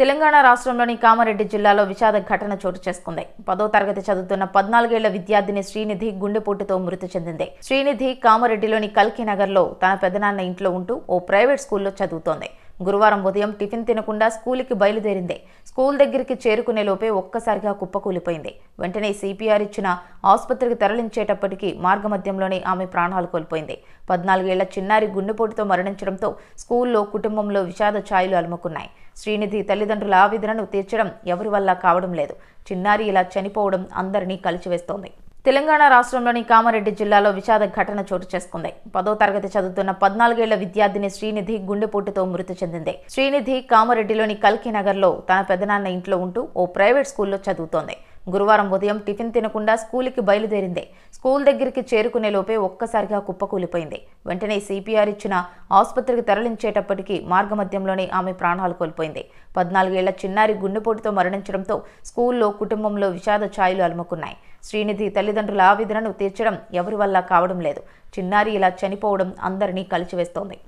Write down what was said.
తెలంగాణ రాష్ట్రంలోని కామారెడ్డి జిల్లాలో విషాద ఘటన చోటు చేసుకుంది. 10వ తరగతి చదువుతున్న 14 ఏళ్ల విద్యార్థిని శ్రీనిధి గుండెపోటుతో మృతి చెందింది. శ్రీనిధి కామారెడ్డిలోని కల్కి నగర్లో తన పెదనాన్న ఇంట్లో ఉంటూ ఓ ప్రైవేట్ స్కూల్లో చదువుతోంది. గురువారం ఉదయం టిఫిన్ తినకుండా స్కూలుకి బయలుదేరింది. స్కూల్ దగ్గరికి చేరుకునే లోపే ఒక్కసారిగా కుప్పకూలిపోయింది. వెంటనే సిపిఆర్ ఇచ్చిన ఆసుపత్రికి తరలించేటప్పటికీ మార్గమధ్యంలోనే ఆమె ప్రాణాలు కోల్పోయింది. 14 ఏళ్ల చిన్నారి గుండెపోటుతో మరణించడంతో స్కూల్లో కుటుంబంలో విషాద ఛాయలు అలుముకున్నాయి. శ్రీనిధి తల్లిదండ్రుల ఆవేదనను తీర్చడం ఎవరి వల్ల కావడం లేదు. చిన్నారి ఇలా చనిపోవడం అందరినీ కలిచివేస్తోంది. తెలంగాణ రాష్ట్రంలోని కామారెడ్డి జిల్లాలో విషాద ఘటన చోటు చేసుకుంది. 10వ తరగతి చదువుతున్న 14 ఏళ్ల విద్యార్థిని శ్రీనిధి గుండెపోటుతో మృతి చెందింది. శ్రీనిధి కామారెడ్డిలోని కల్కి నగర్లో తన పెదనాన్న ఇంట్లో ఉంటూ ఓ ప్రైవేట్ స్కూల్లో చదువుతోంది. గురువారం ఉదయం టిఫిన్ తినకుండా స్కూలుకి బయలుదేరింది. స్కూల్ దగ్గరికి చేరుకునే లోపే ఒక్కసారిగా కుప్పకూలిపోయింది. వెంటనే సిపిఆర్ ఇచ్చిన ఆసుపత్రికి తరలించేటప్పటికీ మార్గమధ్యంలోనే ఆమె ప్రాణాలు కోల్పోయింది. 14 ఏళ్ల చిన్నారి గుండెపోటుతో మరణించడంతో స్కూల్లో కుటుంబంలో విషాద ఛాయలు అలుముకున్నాయి. శ్రీనిధి తల్లిదండ్రుల ఆవేదనను తీర్చడం ఎవరి వల్ల కావడం లేదు. చిన్నారి ఇలా చనిపోవడం అందరినీ కలిచివేస్తోంది.